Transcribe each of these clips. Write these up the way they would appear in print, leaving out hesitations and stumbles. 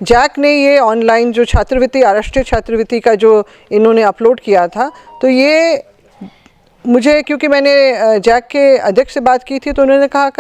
Jack ने ये online जो छात्रवृत्ति, राष्ट्रीय छात्रवृत्ति का जो इन्होंने अपलोड किया था, तो ये मुझे, क्योंकि मैंने जैक के अध्यक्ष से बात की थी, तो उन्होंने कहा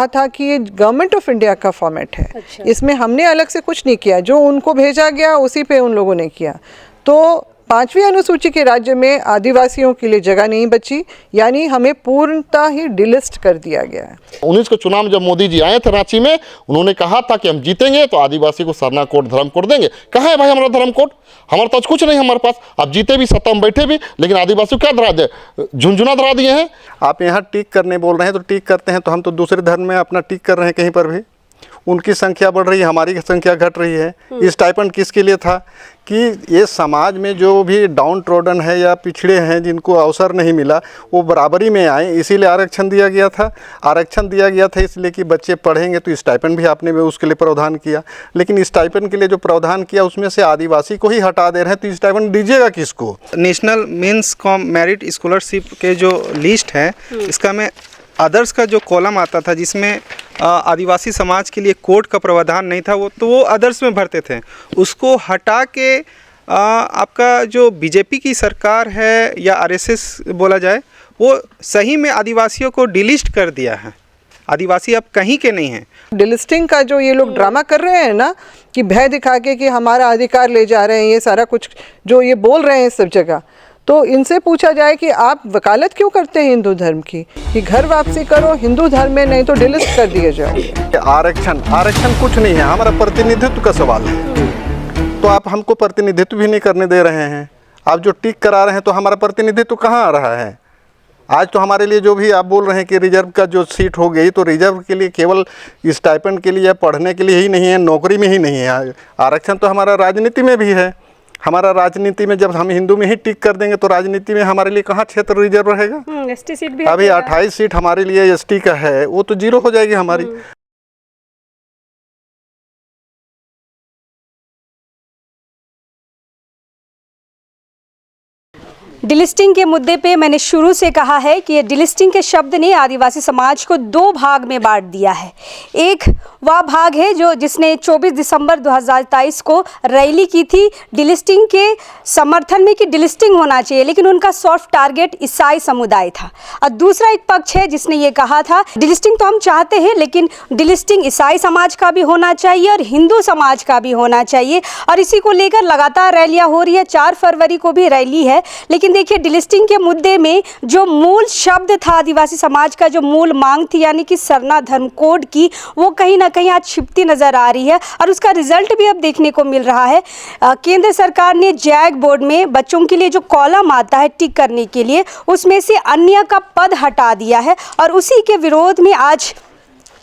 था कि ये गवर्नमेंट ऑफ इंडिया का फॉर्मेट है। अच्छा। इसमें हमने अलग से कुछ नहीं किया, जो उनको भेजा गया उसी पे उन लोगों ने किया। तो 5वीं अनुसूची के राज्य में आदिवासियों के लिए जगह नहीं बची, यानी हमें पूर्णतः ही डिलिस्ट कर दिया गया है। 19 के चुनाव में जब मोदी जी आए थे रांची में, उन्होंने कहा था कि हम जीतेंगे तो आदिवासी को सरना कोड, धर्म कोड देंगे। कहाँ है भाई हमारा धर्म कोड? हमारे पास कुछ नहीं, हमारे पास। आप जीते भी, सत्ता में बैठे भी, लेकिन आदिवासी को क्या धरा दे, झुंझुना धरा दिए हैं। आप यहाँ टीक करने बोल रहे हैं तो टीक करते हैं, तो हम तो दूसरे धर्म में अपना टीक कर रहे हैं कहीं पर भी। उनकी संख्या बढ़ रही है, हमारी संख्या घट रही है। इस स्टाइपेंड किसके लिए था कि ये समाज में जो भी डाउन ट्रोडन है या पिछड़े हैं, जिनको अवसर नहीं मिला, वो बराबरी में आए, इसीलिए आरक्षण दिया गया था। आरक्षण दिया गया था इसलिए कि बच्चे पढ़ेंगे, तो स्टाइपेंड भी आपने उसके लिए प्रावधान किया। लेकिन स्टाइपेंड के लिए जो प्रावधान किया उसमें से आदिवासी को ही हटा दे रहे हैं, तो स्टाइपेंड दीजिएगा किसको? National means cum merit scholarship के जो लिस्ट है, इसका में अदर्स का जो कॉलम आता था, जिसमें आदिवासी समाज के लिए कोड का प्रावधान नहीं था, वो अदर्स में भरते थे। उसको हटा के आपका जो बीजेपी की सरकार है या आरएसएस बोला जाए, वो सही में आदिवासियों को डिलिस्ट कर दिया है। आदिवासी अब कहीं के नहीं हैं। डिलिस्टिंग का जो ये लोग ड्रामा कर रहे हैं ना, कि भय दिखा के कि हमारा अधिकार ले जा रहे हैं, ये सारा कुछ जो ये बोल रहे हैं सब जगह, तो इनसे पूछा जाए कि आप वकालत क्यों करते हैं हिंदू धर्म की, कि घर वापसी करो हिंदू धर्म में, नहीं तो डिलिस्ट कर दिए जाओ। आरक्षण कुछ नहीं है, हमारा प्रतिनिधित्व का सवाल है। तो आप हमको प्रतिनिधित्व भी नहीं करने दे रहे हैं। आप जो टिक करा रहे हैं, तो हमारा प्रतिनिधित्व कहाँ आ रहा है? आज तो हमारे लिए जो भी आप बोल रहे हैं कि रिजर्व का जो सीट हो गई, तो रिजर्व के लिए केवल स्टाइपेंड के लिए या पढ़ने के लिए ही नहीं है, नौकरी में ही नहीं है। आरक्षण तो हमारा राजनीति में भी है। हमारा राजनीति में जब हम हिंदू में ही टिक कर देंगे, तो राजनीति में हमारे लिए कहाँ क्षेत्र रिजर्व रहेगा? एसटी सीट भी अभी 28 सीट हमारे लिए एसटी का है, वो तो 0 हो जाएगी हमारी। डिलिस्टिंग के मुद्दे पे मैंने शुरू से कहा है कि ये डिलिस्टिंग के शब्द ने आदिवासी समाज को 2 भाग में बांट दिया है। एक वह भाग है जिसने 24 दिसंबर 2023 को रैली की थी डिलिस्टिंग के समर्थन में कि डिलिस्टिंग होना चाहिए, लेकिन उनका सॉफ्ट टारगेट ईसाई समुदाय था। और दूसरा एक पक्ष है जिसने ये कहा था डिलिस्टिंग तो हम चाहते हैं, लेकिन डिलिस्टिंग ईसाई समाज का भी होना चाहिए और हिंदू समाज का भी होना चाहिए। और इसी को लेकर लगातार रैलियाँ हो रही है। 4 फरवरी को भी रैली है। लेकिन देखिए, डिलिस्टिंग के मुद्दे में जो मूल शब्द था आदिवासी समाज का, जो मूल मांग थी, यानी कि सरना धर्म कोड की, वो कहीं ना कहीं आज छिपती नजर आ रही है। और उसका रिजल्ट भी अब देखने को मिल रहा है। केंद्र सरकार ने जैक बोर्ड में बच्चों के लिए जो कॉलम आता है टिक करने के लिए, उसमें से अन्य का पद हटा दिया है। और उसी के विरोध में आज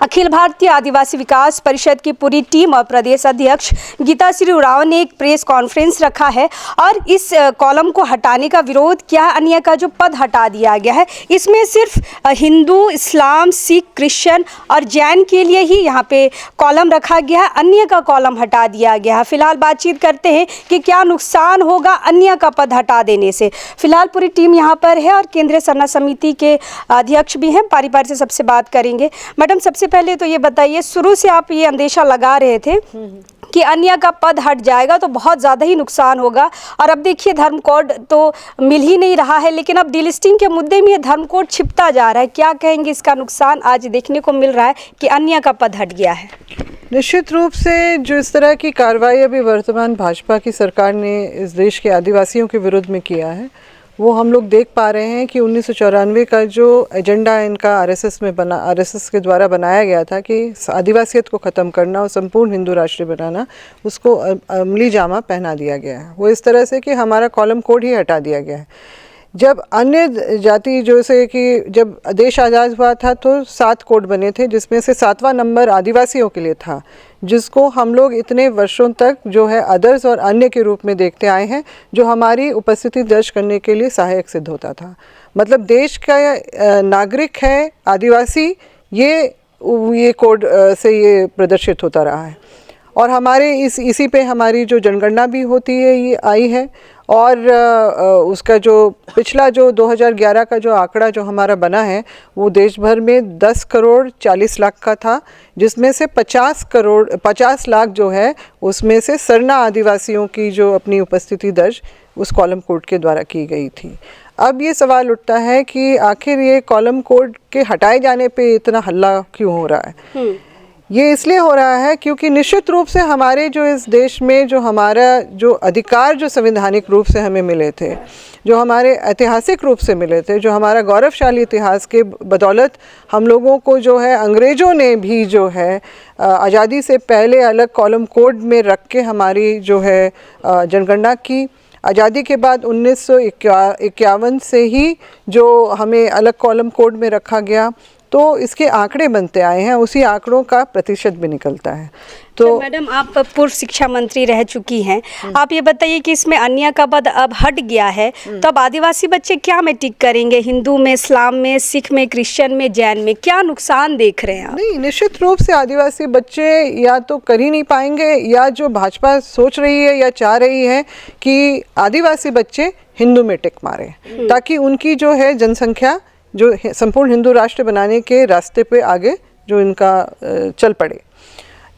अखिल भारतीय आदिवासी विकास परिषद की पूरी टीम और प्रदेश अध्यक्ष गीता श्री उरांव ने एक प्रेस कॉन्फ्रेंस रखा है और इस कॉलम को हटाने का विरोध किया है। अन्य का जो पद हटा दिया गया है, इसमें सिर्फ हिंदू, इस्लाम, सिख, क्रिश्चियन और जैन के लिए ही यहाँ पे कॉलम रखा गया है। अन्य का कॉलम हटा दिया गया है। फिलहाल बातचीत करते हैं कि क्या नुकसान होगा अन्य का पद हटा देने से। फिलहाल पूरी टीम यहाँ पर है और केंद्रीय सरना समिति के अध्यक्ष भी हैं। पारी पारी से सबसे बात करेंगे। मैडम, सबसे पहले तो ये बताइए, शुरू से आप ये अंदेशा लगा रहे थे कि अन्य का पद हट जाएगा तो बहुत ज़्यादा ही नुकसान होगा, और अब देखिए धर्म कोड तो मिल ही नहीं रहा है, लेकिन अब डिलिस्टिंग के मुद्दे में ये धर्म कोड छिपता जा रहा है। क्या कहेंगे इसका नुकसान आज देखने को मिल रहा है कि अन्य का पद हट गया है? निश्चित रूप से जो इस तरह की कार्रवाई अभी वर्तमान भाजपा की सरकार ने इस देश के आदिवासियों के विरुद्ध में किया है, वो हम लोग देख पा रहे हैं कि 1994 का जो एजेंडा इनका आरएसएस के द्वारा बनाया गया था कि आदिवासियत को ख़त्म करना और संपूर्ण हिंदू राष्ट्र बनाना, उसको अमली जामा पहना दिया गया है। वो इस तरह से कि हमारा कॉलम कोड ही हटा दिया गया है। जब अन्य जाति जैसे कि जब देश आज़ाद हुआ था तो 7 कोड बने थे, जिसमें से 7वां नंबर आदिवासियों के लिए था, जिसको हम लोग इतने वर्षों तक जो है अदर्स और अन्य के रूप में देखते आए हैं, जो हमारी उपस्थिति दर्ज करने के लिए सहायक सिद्ध होता था। मतलब देश का नागरिक है आदिवासी, ये कोड से ये प्रदर्शित होता रहा है। और हमारे इसी पे हमारी जो जनगणना भी होती है ये आई है, और उसका जो पिछला जो 2011 का जो आंकड़ा जो हमारा बना है वो देश भर में 10 करोड़ 40 लाख का था, जिसमें से 50 लाख जो है उसमें से सरना आदिवासियों की जो अपनी उपस्थिति दर्ज उस कॉलम कोड के द्वारा की गई थी। अब ये सवाल उठता है कि आखिर ये कॉलम कोड के हटाए जाने पे इतना हल्ला क्यों हो रहा है। ये इसलिए हो रहा है क्योंकि निश्चित रूप से हमारे जो इस देश में जो हमारा जो अधिकार जो संवैधानिक रूप से हमें मिले थे, जो हमारे ऐतिहासिक रूप से मिले थे, जो हमारा गौरवशाली इतिहास के बदौलत हम लोगों को जो है अंग्रेज़ों ने भी जो है आज़ादी से पहले अलग कॉलम कोड में रख के हमारी जो है जनगणना की। आज़ादी के बाद 1951 से ही जो हमें अलग कॉलम कोड में रखा गया, तो इसके आंकड़े बनते आए हैं, उसी आंकड़ों का प्रतिशत भी निकलता है। तो मैडम, आप पूर्व शिक्षा मंत्री रह चुकी हैं, आप ये बताइए कि इसमें अन्य का पद अब हट गया है, तो अब आदिवासी बच्चे क्या में टिक करेंगे? हिंदू में, इस्लाम में, सिख में, क्रिश्चियन में, जैन में, क्या नुकसान देख रहे हैं आप? नहीं, निश्चित रूप से आदिवासी बच्चे या तो कर ही नहीं पाएंगे, या जो भाजपा सोच रही है या चाह रही है कि आदिवासी बच्चे हिंदू में टिक मारे, ताकि उनकी जो है जनसंख्या जो संपूर्ण हिंदू राष्ट्र बनाने के रास्ते पे आगे जो इनका चल पड़े।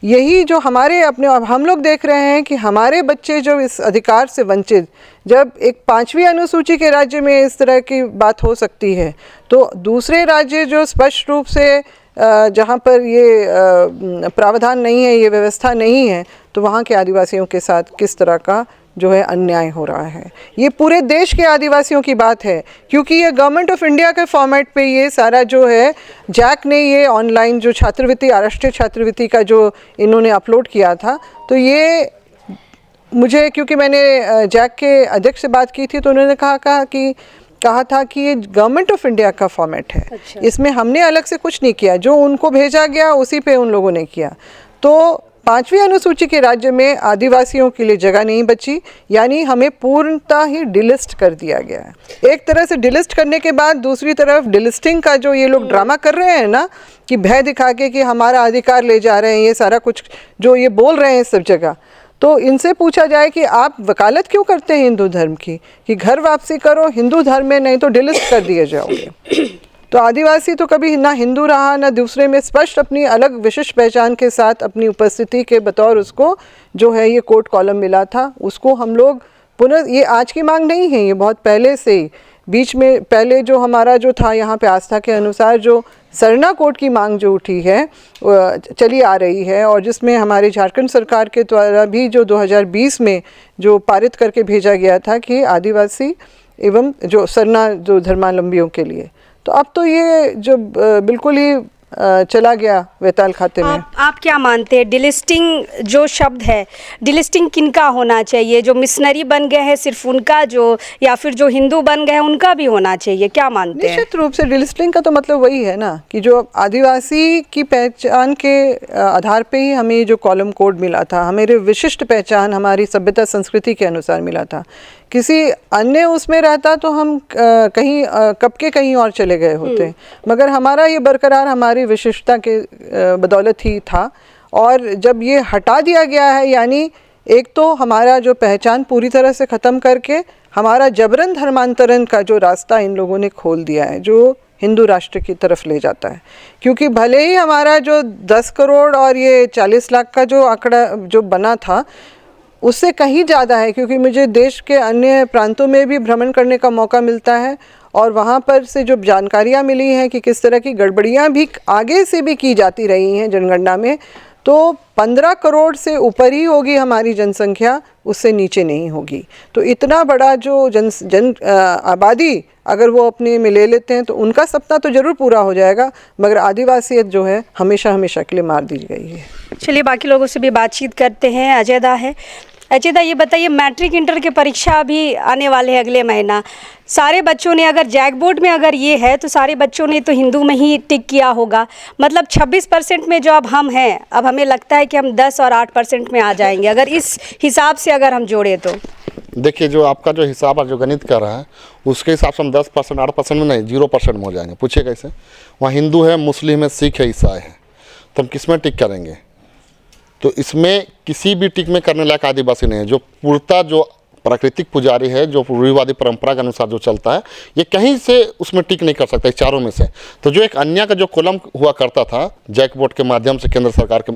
यही जो हमारे अपने हम लोग देख रहे हैं कि हमारे बच्चे जो इस अधिकार से वंचित, जब एक 5वीं अनुसूची के राज्य में इस तरह की बात हो सकती है, तो दूसरे राज्य जो स्पष्ट रूप से जहाँ पर ये प्रावधान नहीं है, ये व्यवस्था नहीं है, तो वहाँ के आदिवासियों के साथ किस तरह का जो है अन्याय हो रहा है। ये पूरे देश के आदिवासियों की बात है, क्योंकि ये गवर्नमेंट ऑफ इंडिया के फॉर्मेट पे ये सारा जो है जैक ने ये ऑनलाइन जो छात्रवृत्ति, राष्ट्रीय छात्रवृत्ति का जो इन्होंने अपलोड किया था, तो ये मुझे, क्योंकि मैंने जैक के अध्यक्ष से बात की थी, तो उन्होंने कहा था कि ये गवर्नमेंट ऑफ इंडिया का फॉर्मेट है। अच्छा। इसमें हमने अलग से कुछ नहीं किया, जो उनको भेजा गया उसी पे उन लोगों ने किया। तो 5वीं अनुसूची के राज्य में आदिवासियों के लिए जगह नहीं बची, यानी हमें पूर्णतः ही डिलिस्ट कर दिया गया है। एक तरह से डिलिस्ट करने के बाद दूसरी तरफ डिलिस्टिंग का जो ये लोग ड्रामा कर रहे हैं ना, कि भय दिखा के कि हमारा अधिकार ले जा रहे हैं, ये सारा कुछ जो ये बोल रहे हैं सब जगह, तो इनसे पूछा जाए कि आप वकालत क्यों करते हैं हिंदू धर्म की, कि घर वापसी करो हिंदू धर्म में, नहीं तो डिलिस्ट कर दिए जाओगे। तो आदिवासी तो कभी ना हिंदू रहा ना दूसरे में, स्पष्ट अपनी अलग विशिष्ट पहचान के साथ अपनी उपस्थिति के बतौर उसको जो है ये कोर्ट कॉलम मिला था, उसको हम लोग पुनः, ये आज की मांग नहीं है, ये बहुत पहले से ही, बीच में पहले जो हमारा जो था यहाँ पे आस्था के अनुसार जो सरना कोर्ट की मांग जो उठी है चली आ रही है, और जिसमें हमारे झारखंड सरकार के द्वारा भी जो 2020 में जो पारित करके भेजा गया था कि आदिवासी एवं जो सरना जो धर्मावलंबियों के लिए, तो अब तो ये जो बिल्कुल ही चला गया वेताल खाते में। आप क्या मानते हैं, डिलिस्टिंग जो शब्द है, डिलिस्टिंग किनका होना चाहिए? जो मिशनरी बन गए हैं सिर्फ उनका, जो या फिर जो हिंदू बन गए हैं उनका भी होना चाहिए, क्या मानते हैं? निश्चित रूप से डिलिस्टिंग का तो मतलब वही है ना, कि जो आदिवासी की पहचान के आधार पे ही हमें जो कॉलम कोड मिला था, हमारी विशिष्ट पहचान हमारी सभ्यता संस्कृति के अनुसार मिला था। किसी अन्य उसमें रहता तो हम कहीं कब के कहीं और चले गए होते, मगर हमारा ये बरकरार हमारी विशिष्टता के बदौलत ही था। और जब ये हटा दिया गया है, यानी एक तो हमारा जो पहचान पूरी तरह से ख़त्म करके हमारा जबरन धर्मांतरण का जो रास्ता इन लोगों ने खोल दिया है, जो हिंदू राष्ट्र की तरफ ले जाता है। क्योंकि भले ही हमारा जो 10 करोड़ और ये 40 लाख का जो आंकड़ा जो बना था उससे कहीं ज़्यादा है, क्योंकि मुझे देश के अन्य प्रांतों में भी भ्रमण करने का मौका मिलता है, और वहाँ पर से जो जानकारियाँ मिली हैं कि किस तरह की गड़बड़ियाँ भी आगे से भी की जाती रही हैं जनगणना में, तो 15 करोड़ से ऊपर ही होगी हमारी जनसंख्या, उससे नीचे नहीं होगी। तो इतना बड़ा जो आबादी अगर वो अपने में ले लेते हैं तो उनका सपना तो ज़रूर पूरा हो जाएगा, मगर आदिवासियत जो है हमेशा हमेशा के लिए मार दी गई है। चलिए बाकी लोगों से भी बातचीत करते हैं। अजय दा है। अजय दा, ये बताइए, मैट्रिक इंटर की परीक्षा अभी आने वाले हैं अगले महीना, सारे बच्चों ने अगर जैक बोर्ड में अगर ये है तो सारे बच्चों ने तो हिंदू में ही टिक किया होगा, मतलब 26% में जो अब हम हैं, अब हमें लगता है कि हम 10 और 8% में आ जाएंगे, अगर इस हिसाब से अगर हम जोड़े तो। देखिए, जो आपका जो हिसाब और जो गणित कर रहा है उसके हिसाब से हम 10% 8% में नहीं 0% में हो जाएंगे। पूछिए कैसे? वहाँ हिंदू है, मुस्लिम है, सिख है, ईसाई है, तो हम किस में टिक करेंगे? तो इसमें किसी भी टिक में करने लायक आदिवासी नहीं है। जो पूर्णतः जो प्राकृतिक पुजारी है, जो रूढ़िवादी परंपरा के अनुसार जो चलता है, ये कहीं से उसमें टिक नहीं कर सकता इस चारों में से। तो जो एक अन्य का जो कॉलम हुआ करता था जैक बोर्ड के माध्यम से केंद्र सरकार के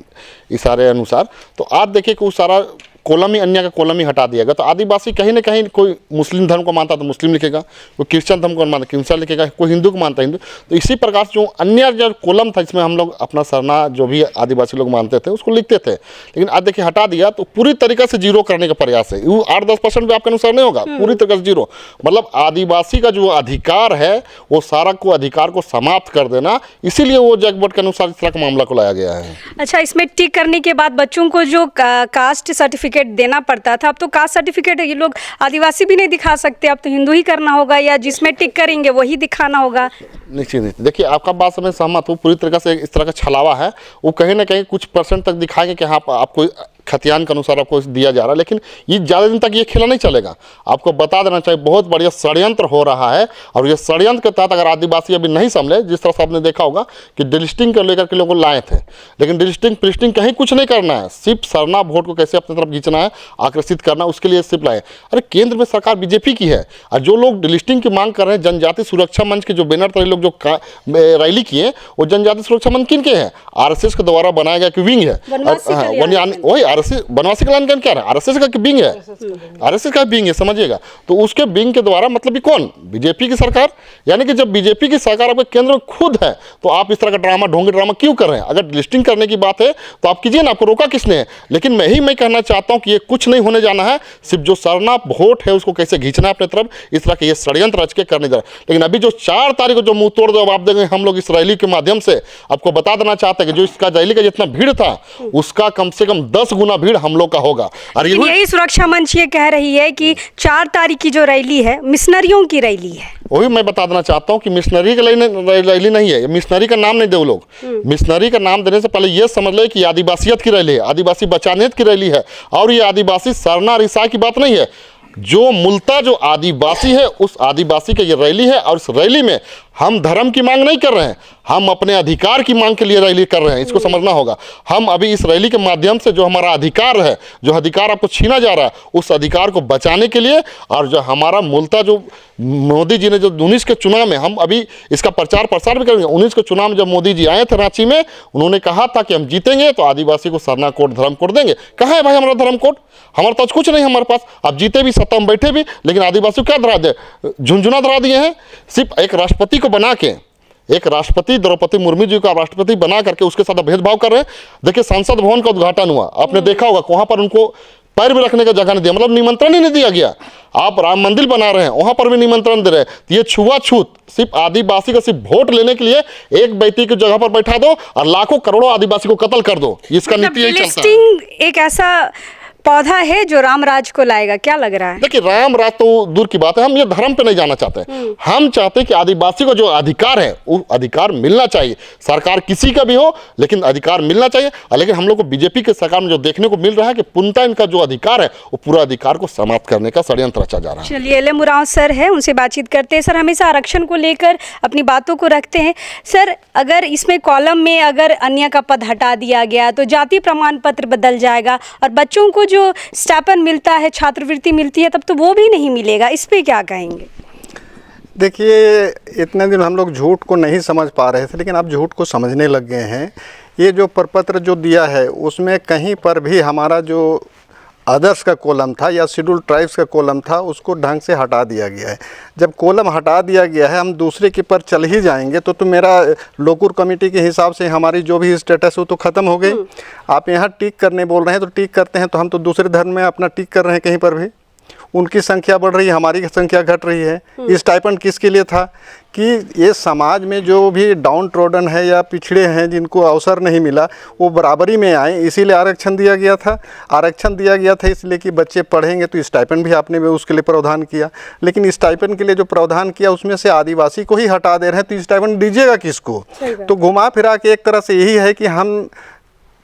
इशारे अनुसार, तो आज देखिए कि वो सारा कॉलम ही अन्य का कॉलम ही हटा दिया गया। तो आदिवासी कहीं ना कहीं कोई मुस्लिम धर्म को मानता तो मुस्लिम लिखेगा, कोई क्रिश्चियन धर्म को मानता क्रिश्चियन लिखेगा, कोई हिंदू को मानता हिंदू। तो इसी प्रकार से जो अन्य जो कॉलम था इसमें हम लोग अपना सरना जो भी आदिवासी लोग मानते थे उसको लिखते थे, लेकिन आज देखिए हटा दिया तो पूरी तरीके से जीरो करने का प्रयास है। वो 8-10% भी आपके अनुसार नहीं होगा, पूरी तरीके से जीरो। मतलब आदिवासी का जो अधिकार है वो सारा को अधिकार को समाप्त कर देना, इसीलिए वो जैक बोर्ड के अनुसार इस तरह का मामला को लाया गया है। अच्छा, इसमें टिक करने के बाद बच्चों को जो कास्ट सर्टिफिकेट देना पड़ता था, अब तो कास्ट सर्टिफिकेट ये लोग आदिवासी भी नहीं दिखा सकते, अब तो हिंदू ही करना होगा या जिसमें टिक करेंगे वही दिखाना होगा। निश्चित देखिए, आपका बात से मैं सहमत हूँ, पूरी तरीके से इस तरह का छलावा है। वो कहीं ना कहीं कुछ % तक दिखाएंगे कि हाँ आपको खतियान के अनुसार आपको दिया जा रहा है, लेकिन ये ज़्यादा दिन तक ये खेला नहीं चलेगा। आपको बता देना चाहिए बहुत बढ़िया षड्यंत्र हो रहा है, और ये षड्यंत्र के तहत अगर आदिवासी अभी नहीं संभले, जिस तरह से आपने देखा होगा कि डिलिस्टिंग को लेकर के लोगों को लाए थे, लेकिन डिलिस्टिंग पिलिस्टिंग कहीं कुछ नहीं करना है, सिर्फ सरना वोट को कैसे अपनी तरफ खींचना है, आकर्षित करना, उसके लिए सिर्फ लाए। अरे केंद्र में सरकार बीजेपी की है, और जो लोग डिलिस्टिंग की मांग कर रहे हैं, जनजाति सुरक्षा मंच के जो बैनर पर लोग जो रैली किए, वो जनजाति सुरक्षा मंच किन के हैं? RSS के द्वारा बनाया गया कि विंग है, वही RSS बनवासी कल्याण क्या है, RSS का विंग है, RSS का विंग है, समझिएगा। तो उसके विंग के द्वारा मतलब भी कौन? बीजेपी की सरकार। यानी कि जब बीजेपी की सरकार आपके केंद्र में खुद है, तो आप इस तरह का ड्रामा, ढोंगी ड्रामा क्यों कर रहे हैं? अगर लिस्टिंग करने की बात है तो आप कीजिए ना, आपको रोका किसने है? लेकिन मैं कहना चाहता हूं कि ये कुछ नहीं होने जाना है, सिर्फ जो सरना वोट है उसको कैसे खींचना है अपने तरफ, इस तरह के ये षड्यंत्र रच के करने जा रहे हैं। लेकिन अभी जो 4 तारीख को जो मुंह तोड़ जवाब देंगे हम लोग इस रैली के माध्यम से, आपको बता देना चाहते हैं कि जो इसका रैली का जितना भीड़ था उसका कम से कम 10 गुना भीड़ हम लोग का होगा। और यही सुरक्षा मंच ये कह रही है कि 4 तारीख की जो रैली है मिशनरियों की रैली है। वही मैं बता देना चाहता हूँ कि मिशनरी का रैली नहीं है, मिशनरी का नाम नहीं दे वो लोग। मिशनरी का नाम देने से पहले ये समझ ले कि आदिवासियत की रैली है, आदिवासी बचाने की रैली है, और ये आदिवासी सरना रिसा की बात नहीं है। जो मूलतः जो आदिवासी है उस आदिवासी की ये रैली है, और इस रैली में हम धर्म की मांग नहीं कर रहे हैं, हम अपने अधिकार की मांग के लिए रैली कर रहे हैं, इसको समझना होगा। हम अभी इस रैली के माध्यम से जो हमारा अधिकार है, जो अधिकार आपको छीना जा रहा है, उस अधिकार को बचाने के लिए, और जो हमारा मूलतः जो मोदी जी ने जो 19 के चुनाव में, हम अभी इसका प्रचार प्रसार भी करेंगे। 19 के चुनाव में जब मोदी जी आए थे रांची में, उन्होंने कहा था कि हम जीतेंगे तो आदिवासी को सरना कोड धर्म कोड देंगे। कहाँ है भाई हमारा धर्म कोड? हमारे पास कुछ नहीं, हमारे पास आप जीते भी, सत्ता में बैठे भी, लेकिन आदिवासी को क्या धरा दे? झुंझुना धरा दिए हैं। सिर्फ एक राष्ट्रपति को बना के, एक राष्ट्रपति द्रौपदी मुर्मू जी का राष्ट्रपति बना करके उसके साथ भेदभाव कर रहे हैं। देखिए संसद भवन का उद्घाटन हुआ, आपने देखा होगा, वहां पर उनको पैर भी रखने का जगह नहीं दिया, मतलब निमंत्रण ही नहीं दिया गया। आप राम मंदिर बना रहे हैं, वहां पर भी निमंत्रण दे रहे हैं। तो ये छुआछूत सिर्फ आदिवासी का सिर्फ वोट लेने के लिए एक व्यक्ति की जगह पर बैठा दो और लाखों करोड़ों आदिवासी को कत्ल कर दो, इसका नीति यही चलता है। एक ऐसा पौधा है जो रामराज को लाएगा, क्या लग रहा है? देखिए राम राज तो दूर की बात है, हम ये धर्म पे नहीं जाना चाहते। हम चाहते हैं कि आदिवासी को जो अधिकार है वो अधिकार मिलना चाहिए, सरकार किसी का भी हो, लेकिन अधिकार मिलना चाहिए। लेकिन हम लोग को बीजेपी के सरकार में जो देखने को मिल रहा है कि पूर्णतः इनका जो अधिकार है वो पूरा अधिकार को समाप्त करने का षड्यंत्र रचा जा रहा है। चलिए LM उरांव सर है, उनसे बातचीत करते हैं। सर हमेशा आरक्षण को लेकर अपनी बातों को रखते हैं। सर अगर इसमें कॉलम में अगर अन्य का पद हटा दिया गया तो जाति प्रमाण पत्र बदल जाएगा, और बच्चों को जो स्टाइपेंड मिलता है, छात्रवृत्ति मिलती है, तब तो वो भी नहीं मिलेगा। इस पे क्या कहेंगे? देखिए इतने दिन हम लोग झूठ को नहीं समझ पा रहे थे, लेकिन अब झूठ को समझने लग गए हैं। ये जो प्रपत्र जो दिया है उसमें कहीं पर भी हमारा जो अदर्स का कॉलम था या शेड्यूल ट्राइब्स का कॉलम था उसको ढंग से हटा दिया गया है। जब कॉलम हटा दिया गया है, हम दूसरे के पर चल ही जाएंगे तो मेरा लोकुर कमेटी के हिसाब से हमारी जो भी स्टेटस हो तो ख़त्म हो गई। आप यहाँ टिक करने बोल रहे हैं तो टिक करते हैं, तो हम तो दूसरे धर्म में अपना टिक कर रहे हैं कहीं पर भी। उनकी संख्या बढ़ रही है, हमारी संख्या घट रही है। ये स्टाइपेंड किसके लिए था? कि ये समाज में जो भी डाउन ट्रोडन है या पिछड़े हैं, जिनको अवसर नहीं मिला, वो बराबरी में आए, इसीलिए आरक्षण दिया गया था। आरक्षण दिया गया था इसलिए कि बच्चे पढ़ेंगे, तो स्टाइपेंड भी आपने उसके लिए प्रावधान किया। लेकिन स्टाइपेंड के लिए जो प्रावधान किया उसमें से आदिवासी को ही हटा दे रहे हैं, तो स्टाइपेंड दीजिएगा किसको? तो घुमा फिरा के एक तरह से यही है कि हम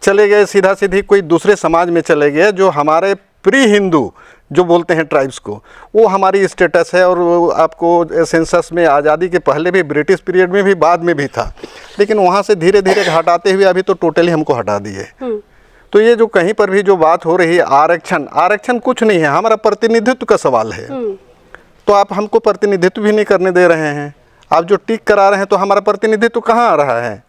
चले गए सीधा सीधी कोई दूसरे समाज में चले गए, जो हमारे प्री हिंदू जो बोलते हैं ट्राइब्स को, वो हमारी स्टेटस है। और वो आपको सेंसस में आज़ादी के पहले भी, ब्रिटिश पीरियड में भी, बाद में भी था, लेकिन वहाँ से धीरे धीरे हटाते हुए अभी तो टोटली हमको हटा दिए। तो ये जो कहीं पर भी जो बात हो रही है आरक्षण, आरक्षण कुछ नहीं है, हमारा प्रतिनिधित्व का सवाल है। तो आप हमको प्रतिनिधित्व भी नहीं करने दे रहे हैं। आप जो टिक करा रहे हैं तो हमारा प्रतिनिधित्व कहाँ आ रहा है?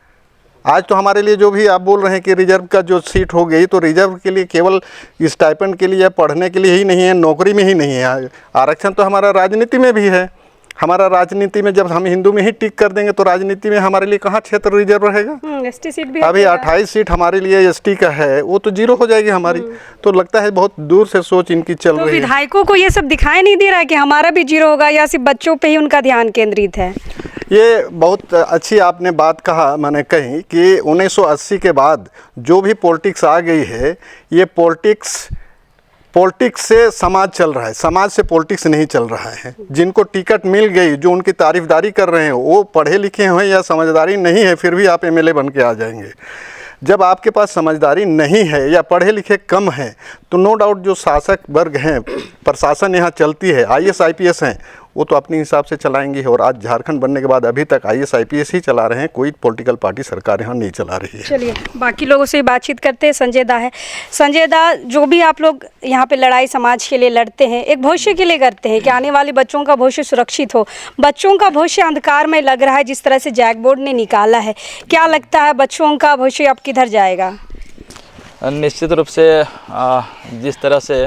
आज तो हमारे लिए जो भी आप बोल रहे हैं कि रिजर्व का जो सीट हो गई, तो रिजर्व के लिए केवल स्टाइपेंड के लिए, पढ़ने के लिए ही नहीं है, नौकरी में ही नहीं है। आरक्षण तो हमारा राजनीति में भी है। हमारा राजनीति में जब हम हिंदू में ही टिक कर देंगे तो राजनीति में हमारे लिए कहाँ क्षेत्र रिजर्व रहेगा? एसटी सीट भी अभी 28 सीट हमारे लिए एसटी का है, वो तो जीरो हो जाएगी हमारी। तो लगता है बहुत दूर से सोच इनकी चल तो रही है। विधायकों को ये सब दिखाई नहीं दे रहा है कि हमारा भी जीरो होगा, या सिर्फ बच्चों पे ही उनका ध्यान केंद्रित है? ये बहुत अच्छी आपने बात कहा, मैंने कही कि 1980 के बाद जो भी पॉलिटिक्स आ गई है, ये पॉलिटिक्स से समाज चल रहा है, समाज से पॉलिटिक्स नहीं चल रहा है। जिनको टिकट मिल गई, जो उनकी तारीफदारी कर रहे हैं, वो पढ़े लिखे हैं या समझदारी नहीं है, फिर भी आप एमएलए बन के आ जाएंगे। जब आपके पास समझदारी नहीं है या पढ़े लिखे कम हैं, तो नो डाउट जो शासक वर्ग हैं, प्रशासन यहाँ चलती है, आईएएस आईपीएस हैं, वो तो अपने हिसाब से चलाएंगे। और आज झारखंड बनने के बाद अभी तक आईएएस आईपीएस ही चला रहे हैं, कोई पॉलिटिकल पार्टी सरकार यहाँ नहीं चला रही है। चलिए बाकी लोगों से बातचीत करते हैं। संजय दा है। संजय दा, जो भी आप लोग यहाँ पे लड़ाई समाज के लिए लड़ते हैं, एक भविष्य के लिए करते हैं कि आने वाले बच्चों का भविष्य सुरक्षित हो। बच्चों का भविष्य अंधकार में लग रहा है जिस तरह से जैक बोर्ड ने निकाला है। क्या लगता है बच्चों का भविष्य अब किधर जाएगा? निश्चित रूप से जिस तरह से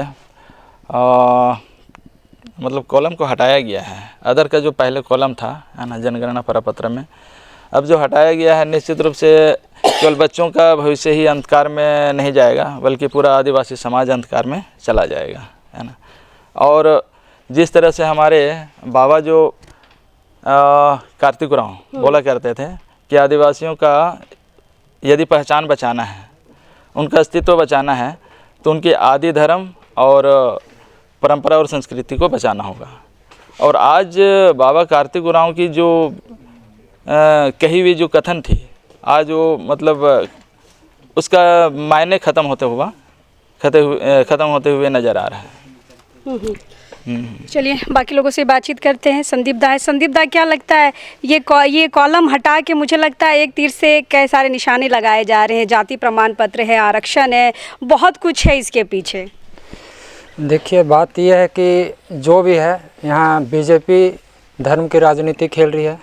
मतलब कॉलम को हटाया गया है, अदर का जो पहले कॉलम था है ना, जनगणना प्रपत्र में, अब जो हटाया गया है, निश्चित रूप से केवल बच्चों का भविष्य ही अंधकार में नहीं जाएगा, बल्कि पूरा आदिवासी समाज अंधकार में चला जाएगा, है ना। और जिस तरह से हमारे बाबा जो कार्तिक उरांव बोला करते थे कि आदिवासियों का यदि पहचान बचाना है, उनका अस्तित्व बचाना है, तो उनके आदि धर्म और परंपरा और संस्कृति को बचाना होगा। और आज बाबा कार्तिक उरांव की जो कही हुई जो कथन थी, आज वो मतलब उसका मायने ख़त्म होते हुए नज़र आ रहा है। चलिए बाकी लोगों से बातचीत करते हैं। संदीप दा है। संदीप दा, क्या लगता है ये कॉलम हटा के मुझे लगता है एक तीर से कई सारे निशाने लगाए जा रहे हैं। जाति प्रमाण पत्र है, आरक्षण है, बहुत कुछ है इसके पीछे। देखिए, बात यह है कि जो भी है यहाँ बीजेपी धर्म की राजनीति खेल रही है।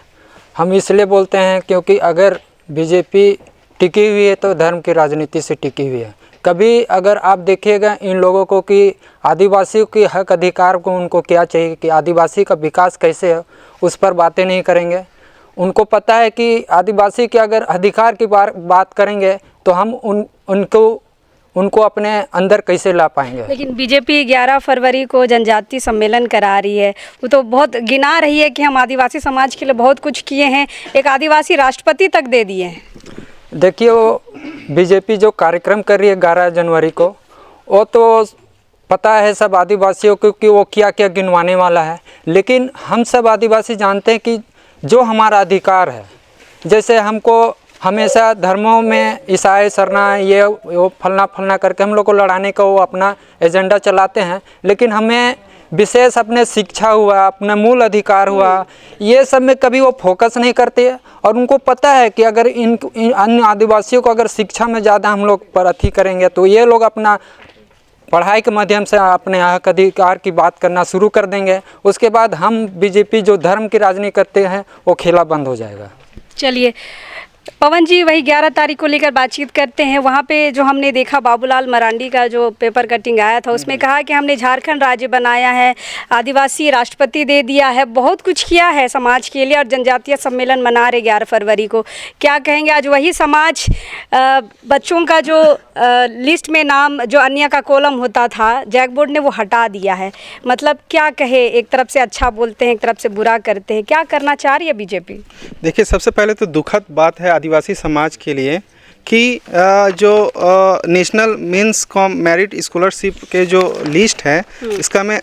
हम इसलिए बोलते हैं क्योंकि अगर बीजेपी टिकी हुई है तो धर्म की राजनीति से टिकी हुई है। कभी अगर आप देखिएगा इन लोगों को कि आदिवासियों की हक अधिकार को उनको क्या चाहिए, कि आदिवासी का विकास कैसे है, उस पर बातें नहीं करेंगे। उनको पता है कि आदिवासी के अगर अधिकार की बात करेंगे तो हम उनको अपने अंदर कैसे ला पाएंगे। लेकिन बीजेपी 11 फरवरी को जनजातीय सम्मेलन करा रही है, वो तो बहुत गिना रही है कि हम आदिवासी समाज के लिए बहुत कुछ किए हैं, एक आदिवासी राष्ट्रपति तक दे दिए हैं। देखिए, वो बीजेपी जो कार्यक्रम कर रही है 11 जनवरी को, वो तो पता है सब आदिवासियों को कि वो क्या क्या गिनवाने वाला है। लेकिन हम सब आदिवासी जानते हैं कि जो हमारा अधिकार है, जैसे हमको हमेशा धर्मों में ईसाई सरना ये वो फलना करके हम लोग को लड़ाने का वो अपना एजेंडा चलाते हैं। लेकिन हमें विशेष अपने शिक्षा हुआ, अपना मूल अधिकार हुआ, ये सब में कभी वो फोकस नहीं करते। और उनको पता है कि अगर इन अन्य आदिवासियों को अगर शिक्षा में ज़्यादा हम लोग पर अथी करेंगे तो ये लोग अपना पढ़ाई के माध्यम से अपने हक अधिकार की बात करना शुरू कर देंगे। उसके बाद हम बीजेपी जो धर्म की राजनीति करते हैं वो खेला बंद हो जाएगा। चलिए पवन जी, वही 11 तारीख को लेकर बातचीत करते हैं। वहाँ पे जो हमने देखा बाबूलाल मरांडी का जो पेपर कटिंग आया था, उसमें कहा कि हमने झारखंड राज्य बनाया है, आदिवासी राष्ट्रपति दे दिया है, बहुत कुछ किया है समाज के लिए, और जनजातीय सम्मेलन मना रहे 11 फरवरी को। क्या कहेंगे, आज वही समाज बच्चों का जो लिस्ट में नाम जो अन्य का कॉलम होता था, जैक बोर्ड ने वो हटा दिया है। मतलब क्या कहे, एक तरफ से अच्छा बोलते हैं, एक तरफ से बुरा करते हैं, क्या करना चाह रही है बीजेपी? देखिए, सबसे पहले तो दुखद बात है आदिवासी समाज के लिए कि जो national means cum merit scholarship के जो लिस्ट है, इसका में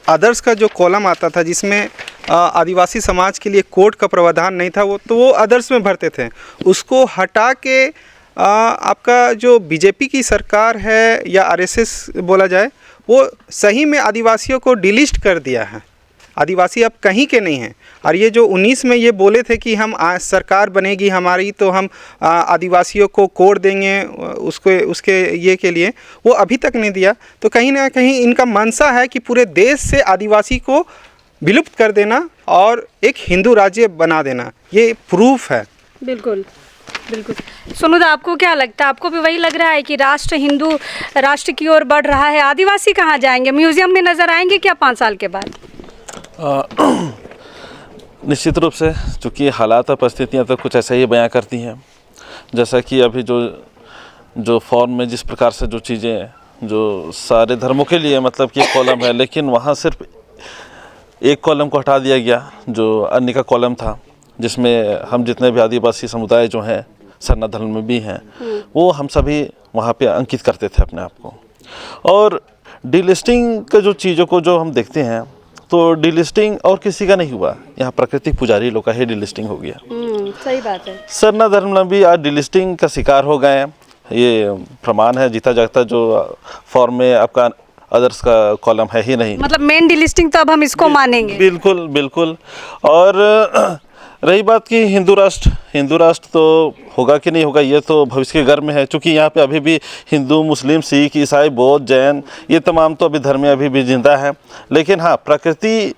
अदर्स का जो कॉलम आता था जिसमें आदिवासी समाज के लिए कोड का प्रावधान नहीं था, वो अदर्स में भरते थे। उसको हटा के आपका जो बीजेपी की सरकार है या आरएसएस बोला जाए, वो सही में आदिवासियों को डिलिस्ट कर दिया है। आदिवासी अब कहीं के नहीं हैं। और ये जो 19 में ये बोले थे कि हम सरकार बनेगी हमारी तो हम आदिवासियों को कोड देंगे उसके ये के लिए, वो अभी तक नहीं दिया। तो कहीं ना कहीं इनका मंशा है कि पूरे देश से आदिवासी को विलुप्त कर देना और एक हिंदू राज्य बना देना, ये प्रूफ है। बिल्कुल बिल्कुल। सुनुदा, आपको क्या लगता है? आपको भी वही लग रहा है कि राष्ट्र हिंदू राष्ट्र की ओर बढ़ रहा है? आदिवासी कहाँ जाएंगे? म्यूजियम में नजर आएंगे क्या 5 साल के बाद? निश्चित रूप से, चूँकि हालात और परिस्थितियाँ तो कुछ ऐसा ही बयां करती हैं। जैसा कि अभी जो फॉर्म में जिस प्रकार से जो चीज़ें जो सारे धर्मों के लिए मतलब कि एक कॉलम है, लेकिन वहाँ सिर्फ एक कॉलम को हटा दिया गया जो अन्य का कॉलम था, जिसमें हम जितने भी आदिवासी समुदाय जो हैं सरना धर्म में भी हैं वो हम सभी वहाँ पे अंकित करते थे अपने आप को। और डीलिस्टिंग का जो चीज़ों को जो हम देखते हैं तो डीलिस्टिंग और किसी का नहीं हुआ, यहाँ प्राकृतिक पुजारी लोग का ही डीलिस्टिंग हो गया। सही बात है। सरना धर्म भी आज डीलिस्टिंग का शिकार हो गए हैं, ये प्रमाण है जीता जागता। जो फॉर्म में आपका अदर्स का कॉलम है ही नहीं, मतलब मेन डीलिस्टिंग तो अब हम इसको मानेंगे। बिल्कुल बिल्कुल। और रही बात कि हिंदू राष्ट्र तो होगा कि नहीं होगा, ये तो भविष्य के गर्भ में है। चूँकि यहाँ पे अभी भी हिंदू, मुस्लिम, सिख, ईसाई, बौद्ध, जैन, ये तमाम तो अभी धर्म अभी भी जिंदा है। लेकिन हाँ, प्रकृति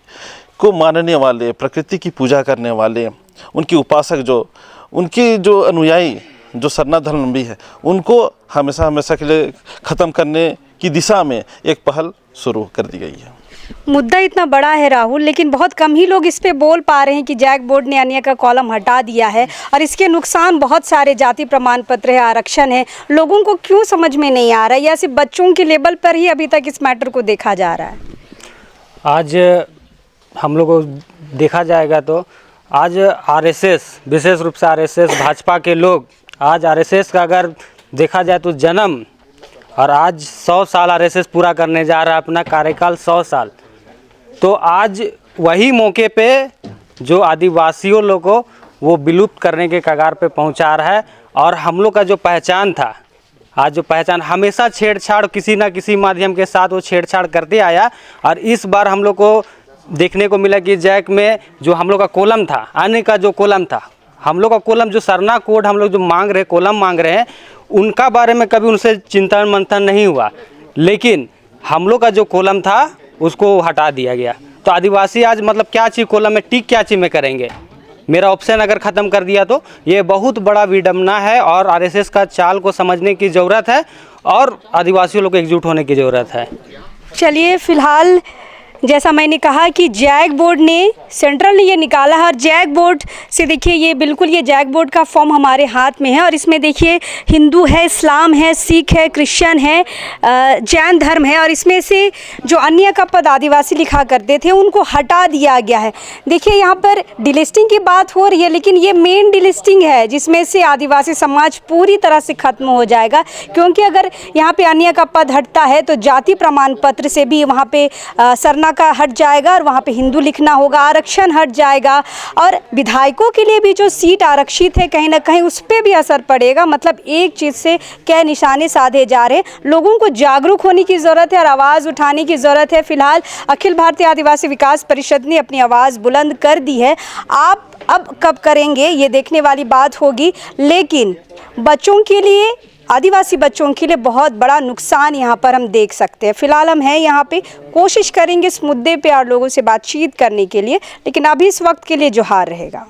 को मानने वाले, प्रकृति की पूजा करने वाले, उनकी उपासक उनकी जो अनुयायी जो सरना धर्म भी है, उनको हमेशा के लिए ख़त्म करने की दिशा में एक पहल शुरू कर दी गई है। मुद्दा इतना बड़ा है राहुल, लेकिन बहुत कम ही लोग इस पे बोल पा रहे हैं कि जैक बोर्ड ने अन्य का कॉलम हटा दिया है और इसके नुकसान बहुत सारे जाति प्रमाण पत्र है, आरक्षण है। लोगों को क्यों समझ में नहीं आ रहा है, या सिर्फ बच्चों के लेवल पर ही अभी तक इस मैटर को देखा जा रहा है? आज हम लोग को देखा जाएगा तो आज आरएसएस, विशेष रूप से आरएसएस, भाजपा के लोग आज आरएसएस का अगर देखा जाए तो जन्म, और आज 100 साल आरएसएस पूरा करने जा रहा है, अपना कार्यकाल 100 साल। तो आज वही मौके पे जो आदिवासियों लोग को वो विलुप्त करने के कगार पे पहुंचा रहा है। और हम लोग का जो पहचान था, आज जो पहचान हमेशा छेड़छाड़ किसी ना किसी माध्यम के साथ वो छेड़छाड़ करते आया। और इस बार हम लोग को देखने को मिला कि जैक में जो हम लोग का कॉलम था, आने का जो कॉलम था, हम लोग का कॉलम जो सरना कोड हम लोग जो मांग रहे, कॉलम मांग रहे हैं, उनका बारे में कभी उनसे चिंतन मंथन नहीं हुआ। लेकिन हम लोग का जो कॉलम था उसको हटा दिया गया। तो आदिवासी आज मतलब क्या चीज़ कॉलम में टिक क्या चीज़ में करेंगे? मेरा ऑप्शन अगर ख़त्म कर दिया तो ये बहुत बड़ा विडंबना है और आरएसएस का चाल को समझने की ज़रूरत है और आदिवासियों लोग को एकजुट होने की ज़रूरत है। चलिए, फिलहाल जैसा मैंने कहा कि जैक बोर्ड ने, सेंट्रल ने ये निकाला है और जैक बोर्ड से देखिए, ये बिल्कुल ये जैक बोर्ड का फॉर्म हमारे हाथ में है और इसमें देखिए हिंदू है, इस्लाम है, सिख है, क्रिश्चियन है, जैन धर्म है और इसमें से जो अन्य का पद आदिवासी लिखा करते थे उनको हटा दिया गया है। देखिए यहाँ पर डिलिस्टिंग की बात हो रही है, लेकिन ये मेन डिलिस्टिंग है जिसमें से आदिवासी समाज पूरी तरह से ख़त्म हो जाएगा। क्योंकि अगर यहाँ पे अन्य का पद हटता है तो जाति प्रमाण पत्र से भी वहाँ पे सरना का हट जाएगा और वहाँ पे हिंदू लिखना होगा, आरक्षण हट जाएगा और विधायकों के लिए भी जो सीट आरक्षित है कहीं ना कहीं उस पर भी असर पड़ेगा। मतलब एक चीज़ से क्या निशाने साधे जा रहे हैं। लोगों को जागरूक होने की ज़रूरत है और आवाज़ उठाने की ज़रूरत है। फिलहाल अखिल भारतीय आदिवासी विकास परिषद ने अपनी आवाज़ बुलंद कर दी है। आप अब कब करेंगे ये देखने वाली बात होगी, लेकिन बच्चों के लिए, आदिवासी बच्चों के लिए बहुत बड़ा नुकसान यहाँ पर हम देख सकते हैं। फिलहाल हम हैं यहाँ पे, कोशिश करेंगे इस मुद्दे पे और लोगों से बातचीत करने के लिए, लेकिन अभी इस वक्त के लिए जोहार रहेगा।